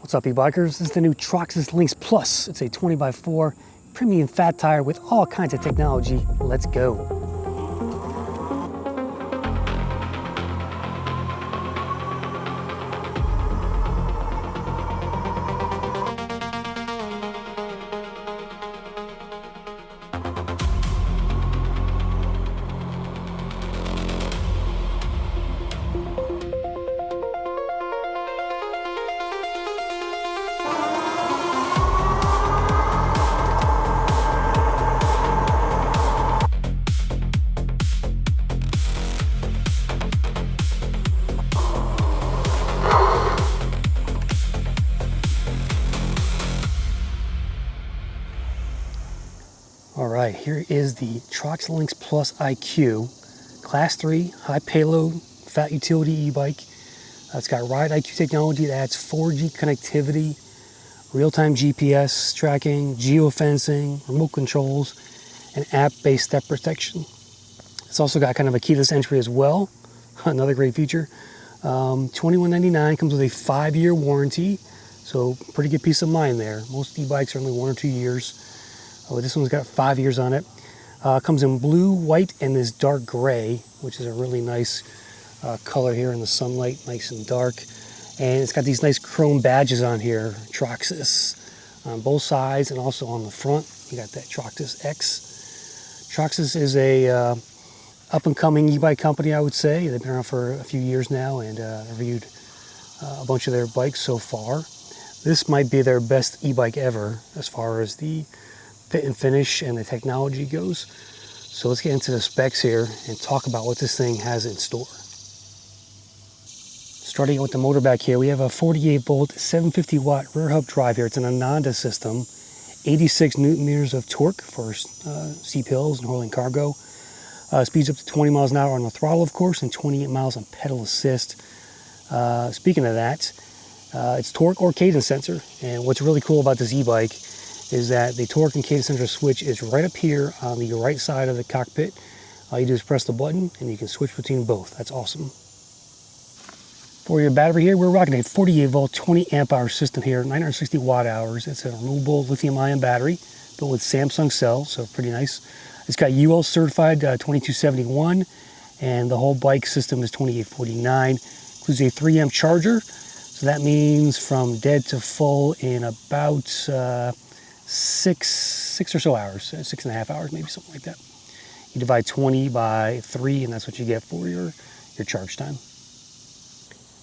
What's up, e-bikers? This is the new Troxus Lynx Plus. It's a 20x4 premium fat tire with all kinds of technology. Let's go. All right, here is the Troxus Lynx Plus IQ, Class 3, high payload, fat utility e-bike. It's got Ride IQ technology that adds 4G connectivity, real-time GPS tracking, geofencing, remote controls, and app-based step protection. It's also got kind of a keyless entry as well, another great feature. $21.99, comes with a 5-year warranty, so pretty good peace of mind there. Most e-bikes are only 1 or 2 years. Oh, this one's got 5 years on it. Comes in blue, white, and this dark gray, which is a really nice color here in the sunlight, nice and dark. And it's got these nice chrome badges on here, Troxus, on both sides and also on the front. You got that Troxus X. Troxus is a up-and-coming e-bike company, I would say. They've been around for a few years now, and I've reviewed a bunch of their bikes so far. This might be their best e-bike ever as far as the fit and finish and the technology goes. So let's get into the specs here and talk about what this thing has in store. Starting with the motor back here, we have a 48 volt, 750 watt rear hub drive here. It's an Ananda system, 86 newton meters of torque for steep hills and hauling cargo. Speeds up to 20 miles an hour on the throttle, of course, and 28 miles on pedal assist. Speaking of that, it's torque or cadence sensor. And what's really cool about this e-bike is that the torque and cadence sensor switch is right up here on the right side of the cockpit. All you do is press the button and you can switch between both. That's awesome. For your battery here, we're rocking a 48 volt, 20 amp hour system here, 960 watt hours. It's a removable lithium ion battery built with Samsung cells, so pretty nice. It's got UL certified 2271, and the whole bike system is 2849. Includes a 3 amp charger, so that means from dead to full in about six or so hours, 6.5 hours, maybe something like that. You divide 20 by 3, and that's what you get for your charge time.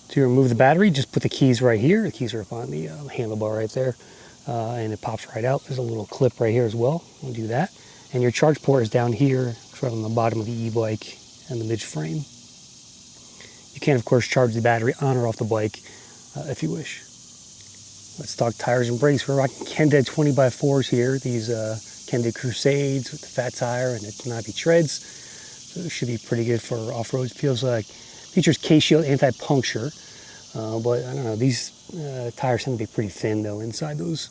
To remove the battery, just put the keys right here. The keys are up on the handlebar right there, and it pops right out. There's a little clip right here as well. We'll do that. And your charge port is down here, it's right on the bottom of the e-bike and the mid-frame. You can, of course, charge the battery on or off the bike if you wish. Let's talk tires and brakes. We're rocking Kenda 20x4s here. These Kenda Crusades with the fat tire and the knobby treads. So it should be pretty good for off-road. It feels like features K-Shield anti-puncture, but I don't know. These tires tend to be pretty thin though inside those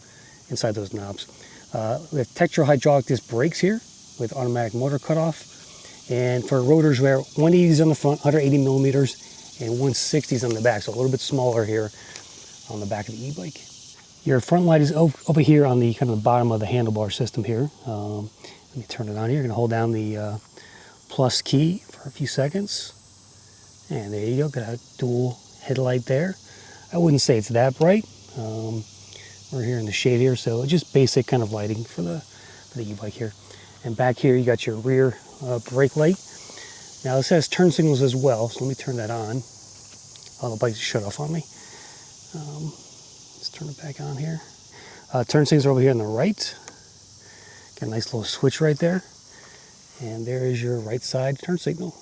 knobs. We have Tektro hydraulic disc brakes here with automatic motor cutoff, and for rotors we have 180s on the front, 180 millimeters, and 160s on the back. So a little bit smaller here on the back of the e-bike. Your front light is over here on the kind of the bottom of the handlebar system here. Let me turn it on here. You're gonna hold down the plus key for a few seconds. And there you go, got a dual headlight there. I wouldn't say it's that bright. We're here in the shade here, so just basic kind of lighting for the e-bike here. And back here you got your rear brake light. Now this has turn signals as well, so let me turn that on. Oh, the bike just shut off on me. Let's turn it back on here. Turn signals are over here on the right. Got a nice little switch right there. And there is your right side turn signal.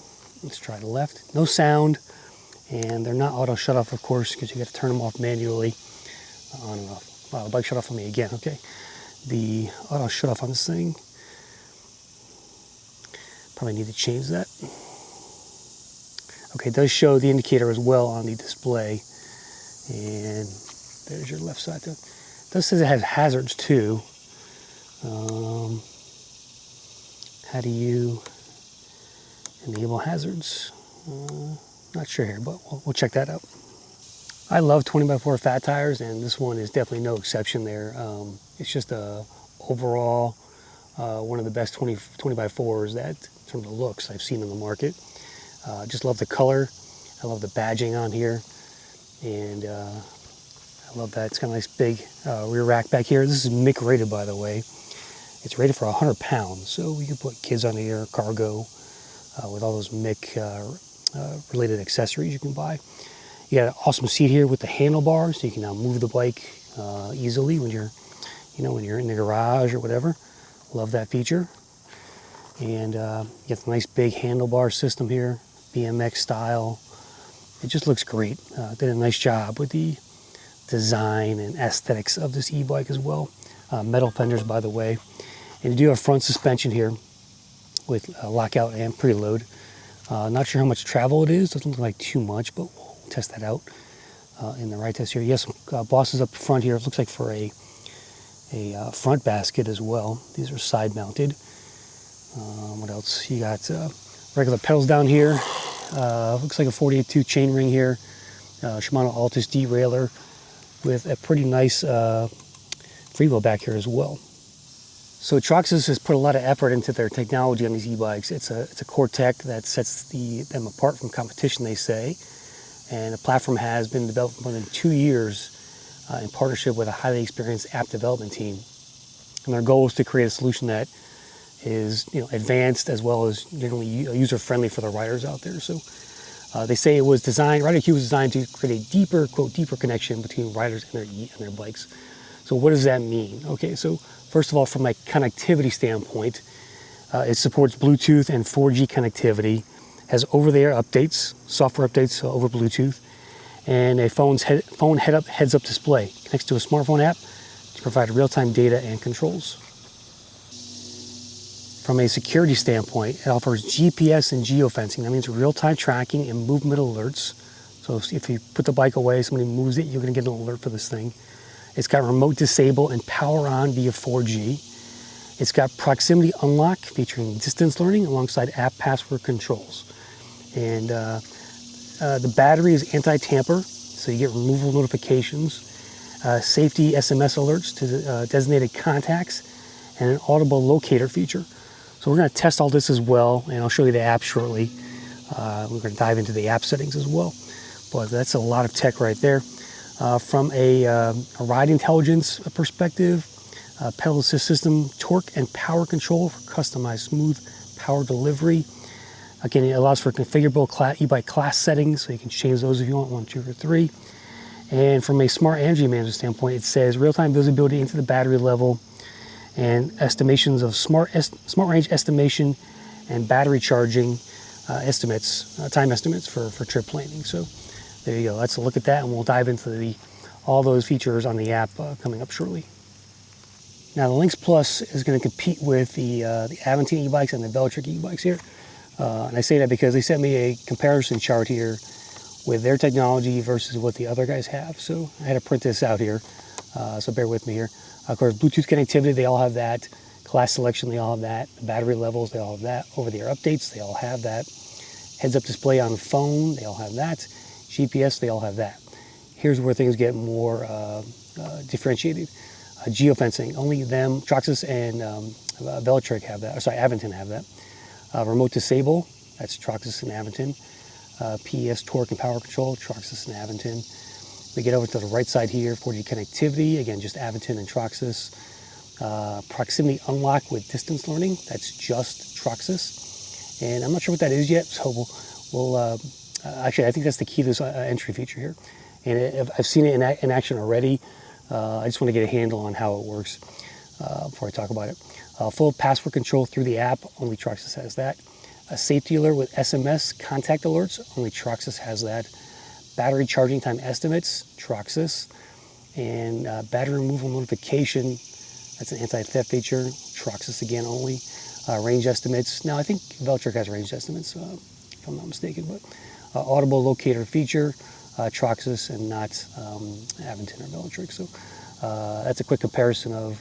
Let's try the left. No sound, and they're not auto shut off, of course, because you got to turn them off manually. On and off. Wow, the bike shut off on me again. Okay, the auto shut off on this thing. Probably need to change that. Okay, it does show the indicator as well on the display, and there's your left side. It does say it has hazards too. How do you enable hazards? Not sure here, but we'll check that out. I love 20x4 fat tires, and this one is definitely no exception there. It's just overall one of the best 20x4s that, in terms of looks, I've seen in the market. Just love the color. I love the badging on here, and I love that. It's got a nice big rear rack back here. This is MIK-rated, by the way. It's rated for 100 pounds, so you can put kids on here, cargo, with all those MIK related accessories you can buy. You got an awesome seat here with the handlebars, so you can now move the bike easily when you're, when you're in the garage or whatever. Love that feature. And you got the nice big handlebar system here, BMX-style. It just looks great. Did a nice job with the design and aesthetics of this e-bike as well. Metal fenders, by the way. And you do have front suspension here with lockout and preload. Not sure how much travel it is. Doesn't look like too much, but we'll test that out in the ride test here. Yes, bosses up front here. It looks like for a front basket as well. These are side mounted. What else? You got regular pedals down here. Looks like a 48-2 chainring here. Shimano Altus derailleur with a pretty nice freewheel back here as well. So Troxus has put a lot of effort into their technology on these e-bikes. It's a core tech that sets them apart from competition, they say. And the platform has been developed for more than 2 years in partnership with a highly experienced app development team. And their goal is to create a solution that is advanced as well as generally user-friendly for the riders out there. So they say it was designed, RiderQ was designed to create a deeper, quote, deeper connection between riders and their bikes. So what does that mean? Okay, so first of all, from a connectivity standpoint, it supports Bluetooth and 4G connectivity, has over-the-air updates, software updates over Bluetooth, and a phone's heads-up display. Connects to a smartphone app to provide real-time data and controls. From a security standpoint, it offers GPS and geofencing. That means real-time tracking and movement alerts. So if you put the bike away, somebody moves it, you're going to get an alert for this thing. It's got remote disable and power on via 4G. It's got proximity unlock featuring distance learning alongside app password controls. And the battery is anti-tamper, so you get removal notifications, safety SMS alerts to designated contacts, and an audible locator feature. So we're going to test all this as well, and I'll show you the app shortly. We're going to dive into the app settings as well. But that's a lot of tech right there. From a ride intelligence perspective, pedal assist system, torque and power control for customized smooth power delivery. Again, it allows for configurable e-bike class settings, so you can change those if you want, 1, 2, or 3. And from a smart energy management standpoint, it says real-time visibility into the battery level and estimations of smart range estimation and battery charging time estimates for trip planning. So there you go. Let's look at that, and we'll dive into all those features on the app coming up shortly. Now, the Lynx Plus is going to compete with the Aventine e-bikes and the Velotric e-bikes here. And I say that because they sent me a comparison chart here with their technology versus what the other guys have. So I had to print this out here, so bear with me here. Of course, Bluetooth connectivity, they all have that. Class selection, they all have that. Battery levels, they all have that. Over-the-air updates, they all have that. Heads-up display on the phone, they all have that. GPS, they all have that. Here's where things get more differentiated. Geofencing, only them, Troxus and Velotric have that. Sorry, Aventine have that. Remote disable, that's Troxus and Aventine. PES torque and power control, Troxus and Aventine. We get over to the right side here, 4G connectivity, again, just Aventine and Troxus. Proximity unlock with distance learning, that's just Troxus. And I'm not sure what that is yet, so we'll actually, I think that's the key to this entry feature here. And I've seen it in action already. I just want to get a handle on how it works before I talk about it. Full password control through the app, only Troxus has that. A safety alert with SMS contact alerts, only Troxus has that. Battery charging time estimates, Troxus. And battery removal notification, that's an anti-theft feature, Troxus again only. Range estimates, now I think Velotric has range estimates, if I'm not mistaken, but audible locator feature, Troxus and not Aventine or Velotric. So that's a quick comparison of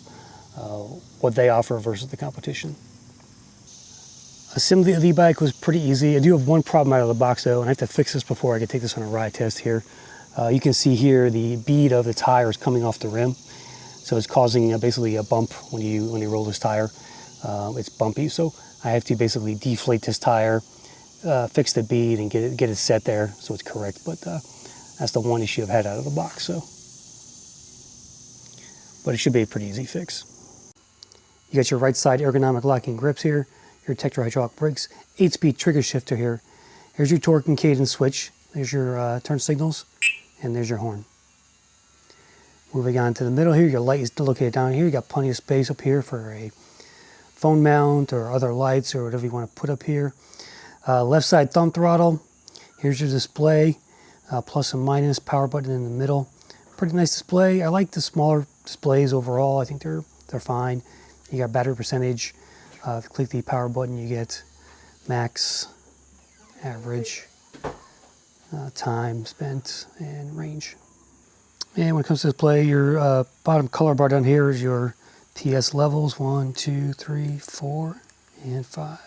what they offer versus the competition. Assembly of the e-bike was pretty easy. I do have one problem out of the box though, and I have to fix this before I can take this on a ride test here. You can see here the bead of the tire is coming off the rim. So it's causing basically a bump when you roll this tire. It's bumpy, so I have to basically deflate this tire, fix the bead, and get it set there so it's correct. But that's the one issue I've had out of the box. So, but it should be a pretty easy fix. You got your right side ergonomic locking grips here, your Tektro hydraulic brakes, 8-speed trigger shifter here. Here's your torque and cadence switch. There's your turn signals, and there's your horn. Moving on to the middle here, your light is located down here. You got plenty of space up here for a phone mount or other lights or whatever you want to put up here. Left side thumb throttle. Here's your display, plus and minus, power button in the middle. Pretty nice display. I like the smaller displays overall. I think they're fine. You got battery percentage. If you click the power button, you get max, average, time spent, and range. And when it comes to display, your bottom color bar down here is your PS levels, 1, 2, 3, 4, and 5.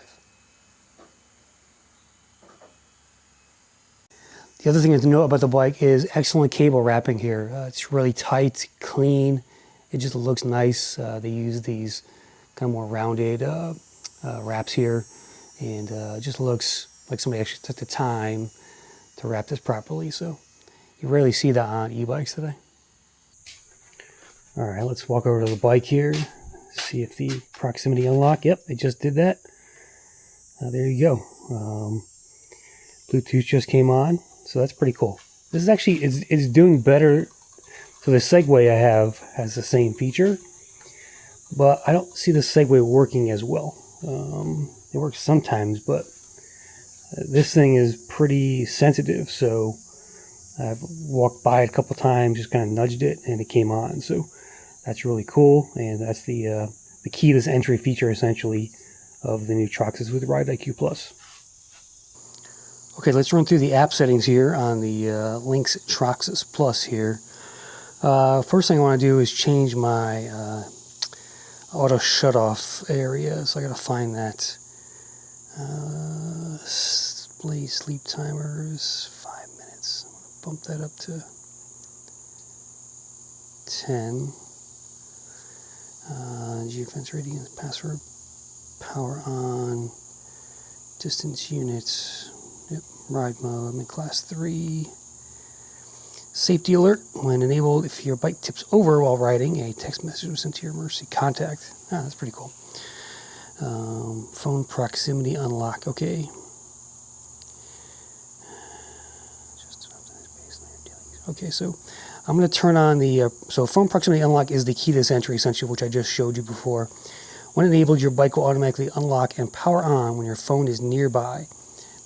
The other thing to note about the bike is excellent cable wrapping here. It's really tight, clean. It just looks nice. They use these kind of more rounded wraps here, and it just looks like somebody actually took the time to wrap this properly. So you rarely see that on e-bikes today. All right, let's walk over to the bike here, see if the proximity unlock. Yep, it just did that. There you go. Bluetooth just came on, so that's pretty cool. This is actually, it's doing better. So the Segway I have has the same feature, but I don't see the Segway working as well. It works sometimes, but this thing is pretty sensitive, so I've walked by it a couple times, just kind of nudged it, and it came on. So that's really cool, and that's the keyless entry feature, essentially, of the new Troxus with Ride IQ Plus. Okay, let's run through the app settings here on the Lynx Troxus Plus here. First thing I want to do is change my auto shut-off area, so I got to find that. Display sleep timers, 5 minutes. I'm going to bump that up to 10. Geofence rating and password. Power on. Distance units. Yep. Ride mode. I'm in class 3. Safety alert. When enabled, if your bike tips over while riding, a text message was sent to your emergency contact. That's pretty cool. Phone proximity unlock. Okay. Okay, so I'm going to turn on the, so phone proximity unlock is the keyless entry, essentially, which I just showed you before. When enabled, your bike will automatically unlock and power on when your phone is nearby.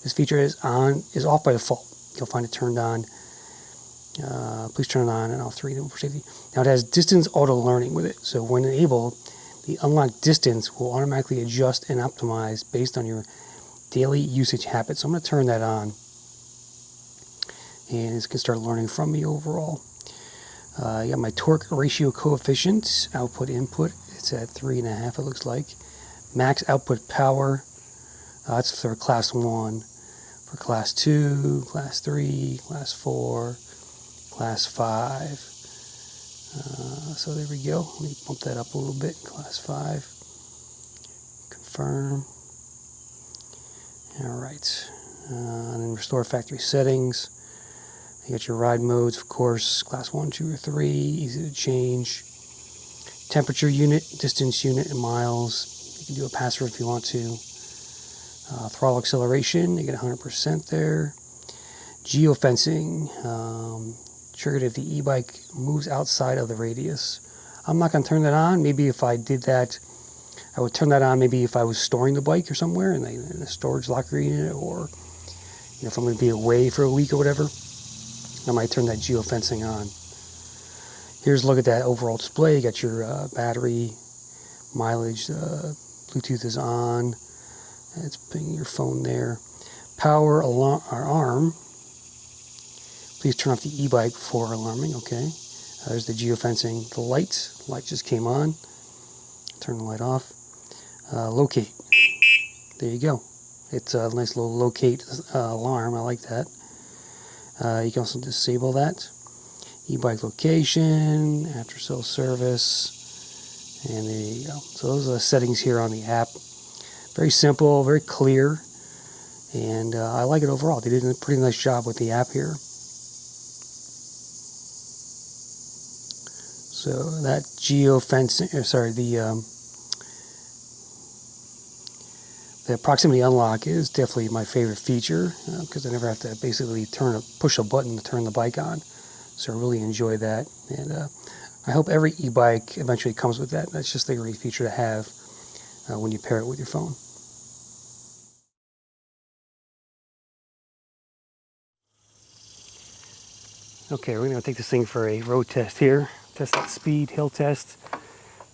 This feature is off by default. You'll find it turned on. Please turn it on and off to read it for safety. Now it has distance auto learning with it. So when enabled, the unlocked distance will automatically adjust and optimize based on your daily usage habits. So I'm going to turn that on, and it's going to start learning from me overall. I got my torque ratio coefficient, output input. It's at 3.5, it looks like. Max output power. That's for class 1. For class 2, class 3, class 4, class 5. So there we go. Let me bump that up a little bit. Class 5. Confirm. All right. And then restore factory settings. You got your ride modes, of course, class 1, 2, or 3, easy to change. Temperature unit, distance unit in miles. You can do a password if you want to. Throttle acceleration, you get 100% there. Geofencing, triggered if the e-bike moves outside of the radius. I'm not going to turn that on. Maybe if I did that, I would turn that on maybe if I was storing the bike or somewhere in a storage locker unit, or if I'm going to be away for a week or whatever. I might turn that geofencing on. Here's a look at that overall display. You got your battery, mileage, Bluetooth is on. It's putting your phone there. Power alarm, arm. Please turn off the e-bike before alarming. Okay. There's the geofencing. The light just came on. Turn the light off. Locate. There you go. It's a nice little locate alarm. I like that. You can also disable that. E-bike location, after sale service, and there you go. So those are the settings here on the app. Very simple, very clear, and I like it overall. They did a pretty nice job with the app here. So that geofencing, the proximity unlock is definitely my favorite feature because I never have to basically push a button to turn the bike on. So I really enjoy that, and I hope every e-bike eventually comes with that. That's just a great feature to have when you pair it with your phone. Okay, we're going to take this thing for a road test here. Test that speed, hill test,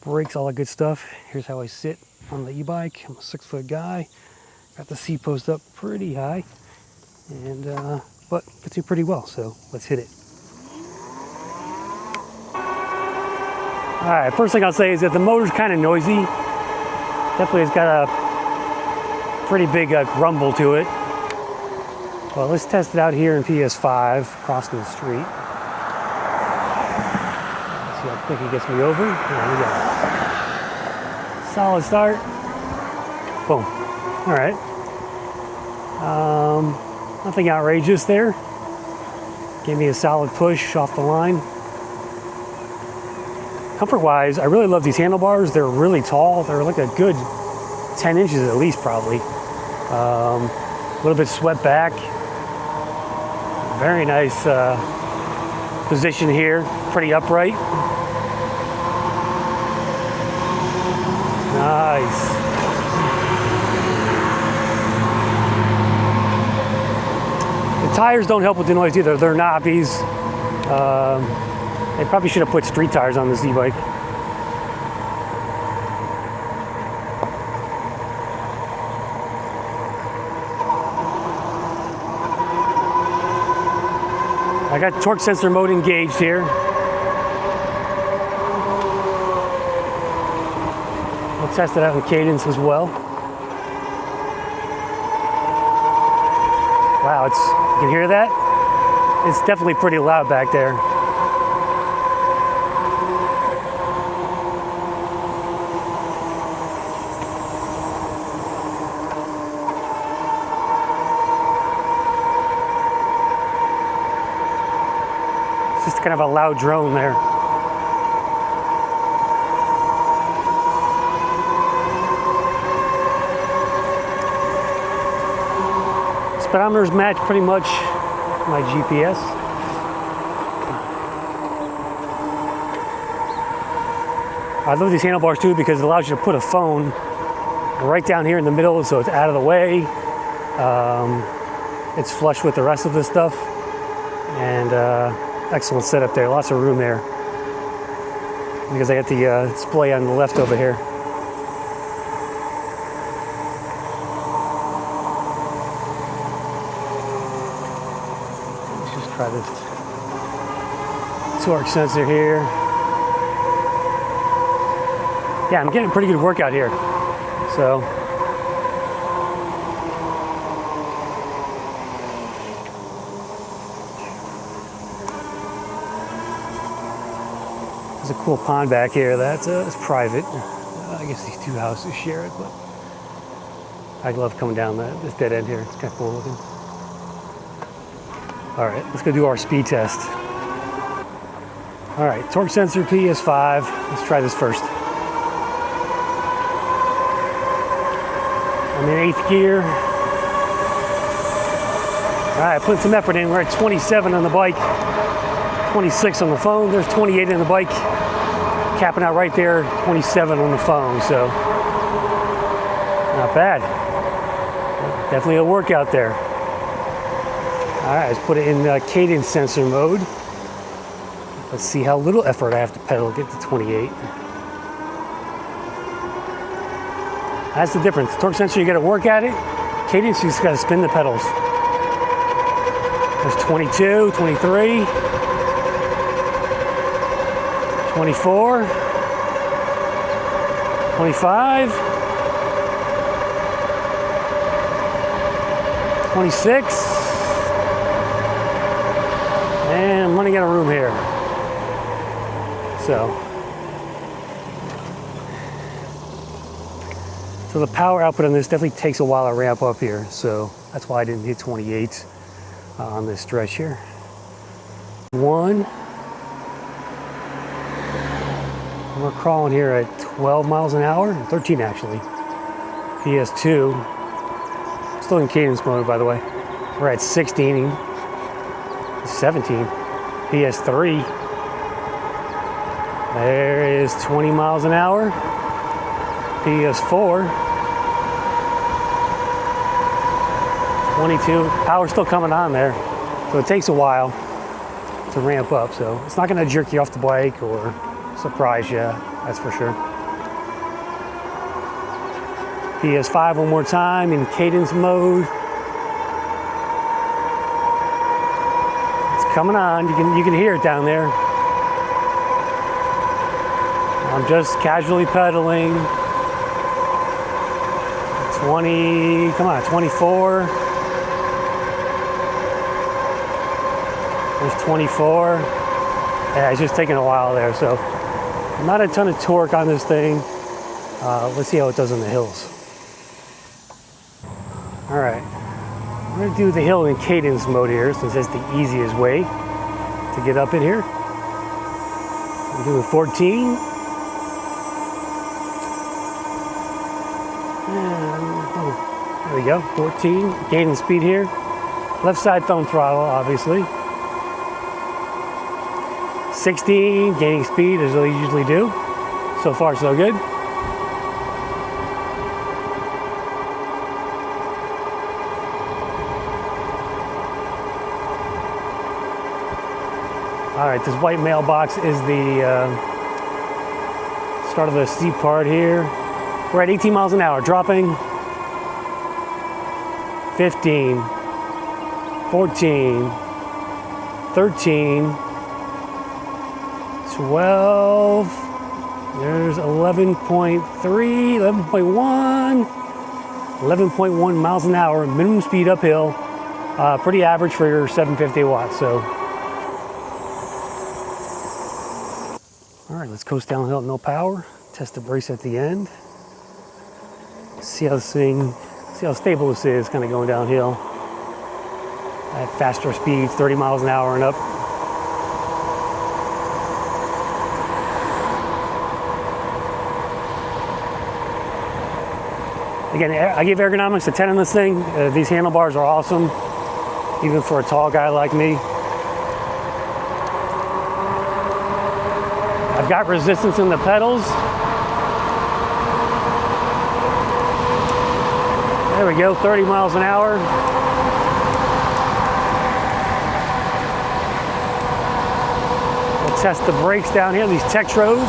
brakes, all that good stuff. Here's how I sit on the e-bike. I'm a 6-foot guy. Got the seat post up pretty high, and but fits me pretty well, so let's hit it. Alright, first thing I'll say is that the motor's kind of noisy. Definitely has got a pretty big grumble to it. Well, let's test it out here in PS5, crossing the street. Let's see how quick he gets me over. There we go. Solid start. Boom. All right. Nothing outrageous there. Gave me a solid push off the line. Comfort-wise, I really love these handlebars. They're really tall. They're like a good 10 inches at least, probably. A little bit swept back. Very nice position here, pretty upright. Nice. The tires don't help with the noise either. They're knobbies. They probably should have put street tires on this e-bike. I got torque sensor mode engaged here. We'll test it out with Cadence as well. Wow, you can hear that? It's definitely pretty loud back there. Just kind of a loud drone there. Speedometers match pretty much my GPS. I love these handlebars too because it allows you to put a phone right down here in the middle so it's out of the way. It's flush with the rest of the stuff. And excellent setup there, lots of room there. Because I got the display on the left over here. Let's just try this torque sensor here. Yeah, I'm getting a pretty good workout here. So, there's a cool pond back here that's private. I guess these two houses share it, but I love coming down this dead end here. It's kind of cool looking. All right, let's go do our speed test. All right, torque sensor PS5. Let's try this first. I'm in 8th gear. All right, putting some effort in. We're at 27 on the bike, 26 on the phone. There's 28 in the bike. Capping out right there, 27 on the phone. So not bad. Definitely a workout there. All right, let's put it in cadence sensor mode. Let's see how little effort I have to pedal to get to 28. That's the difference. Torque sensor, you got to work at it. Cadence, you just got to spin the pedals. There's 22, 23, 24, 25, 26, And I'm running out of room here. So the power output on this definitely takes a while to ramp up here. So that's why I didn't hit 28 on this stretch here. 1. We're crawling here at 12 miles an hour, 13 actually. PS2, still in cadence mode by the way. We're at 16, 17. PS3, there is 20 miles an hour. PS4, 22. Power's still coming on there, so it takes a while to ramp up. So it's not going to jerk you off the bike or surprise you, that's for sure. PS5 one more time in cadence mode. It's coming on. You can hear it down there. I'm just casually pedaling. 20, come on, 24. There's 24. Yeah, it's just taking a while there, so not a ton of torque on this thing. Let's see how it does on the hills. All right, I'm gonna do the hill in cadence mode here, since that's the easiest way to get up in here. I'm doing 14. There we go, 14, gaining speed here. Left side thumb throttle, obviously. 16, gaining speed as I usually do. So far, so good. All right, this white mailbox is the start of the steep part here. We're at 18 miles an hour, dropping. 15, 14, 13, 12, there's 11.3, 11.1, 11.1 miles an hour, minimum speed uphill, pretty average for your 750 watts, so. All right, let's coast downhill at no power, test the brakes at the end, see how this thing, see how stable this is, kind of going downhill at faster speeds, 30 miles an hour and up. Again, I give Ergonomics a 10 on this thing. These handlebars are awesome, even for a tall guy like me. I've got resistance in the pedals. There we go, 30 miles an hour. We'll test the brakes down here, these Tektros.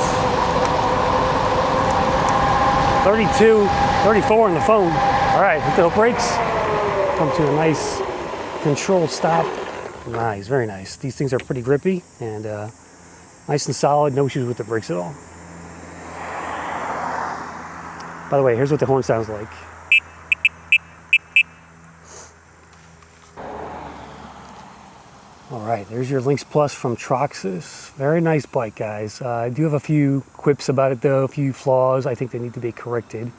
32, 34 on the phone. All right, with the brakes, come to a nice controlled stop. Nice, very nice. These things are pretty grippy and nice and solid, no issues with the brakes at all. By the way, here's what the horn sounds like. All right, there's your Lynx Plus from Troxus. Very nice bike, guys. I do have a few quips about it though, a few flaws I think they need to be corrected.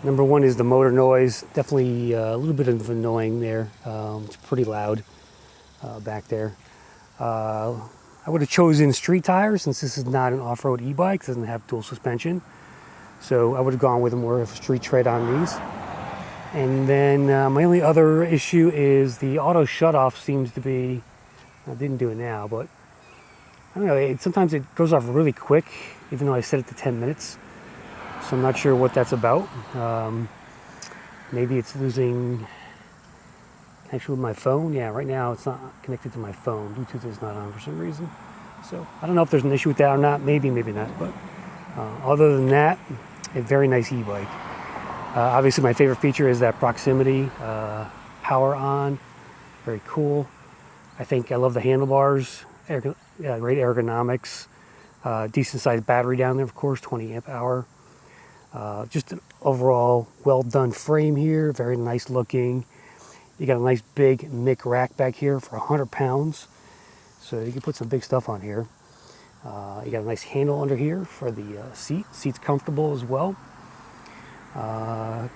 Number one is the motor noise. Definitely a little bit of annoying there. It's pretty loud back there. I would have chosen street tires since this is not an off-road e-bike, doesn't have dual suspension. So I would have gone with more of a street tread on these. And then my only other issue is the auto shutoff seems to be, I didn't do it now, but I don't know, sometimes it goes off really quick, even though I set it to 10 minutes. So I'm not sure what that's about. Maybe it's losing connection with my phone. Yeah, right now it's not connected to my phone. Bluetooth is not on for some reason. So I don't know if there's an issue with that or not. Maybe, maybe not. But other than that, a very nice e-bike. Obviously my favorite feature is that proximity, power on, very cool. I think I love the handlebars, great ergonomics, decent sized battery down there, of course, 20 amp hour. Just an overall well done frame here, very nice looking. You got a nice big MIK rack back here for 100 pounds. So you can put some big stuff on here. You got a nice handle under here for the seat. Seat's comfortable as well.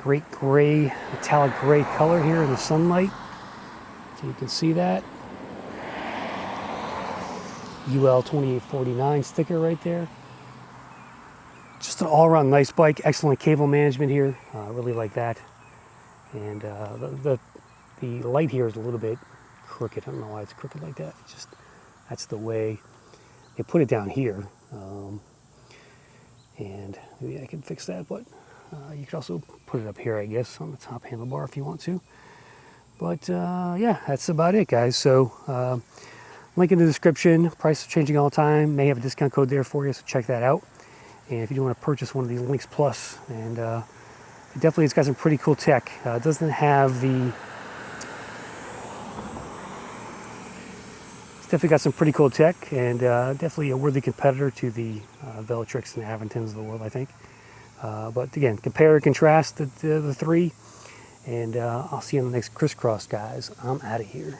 Great gray, metallic gray color here in the sunlight. So you can see that. UL 2849 sticker right there. Just an all-around nice bike. Excellent cable management here. Really like that. And the light here is a little bit crooked. I don't know why it's crooked like that. It's just, that's the way they put it down here. And maybe I can fix that, but you could also put it up here, I guess, on the top handlebar if you want to. But yeah, that's about it, guys. So link in the description. Price is changing all the time. May have a discount code there for you, so check that out. And if you do want to purchase one of these Lynx Plus, and definitely it's got some pretty cool tech. It doesn't have the... It's definitely got some pretty cool tech, and definitely a worthy competitor to the Velotrix and Aventins of the world, I think. But again, compare and contrast the three, and I'll see you on the next crisscross, guys. I'm out of here.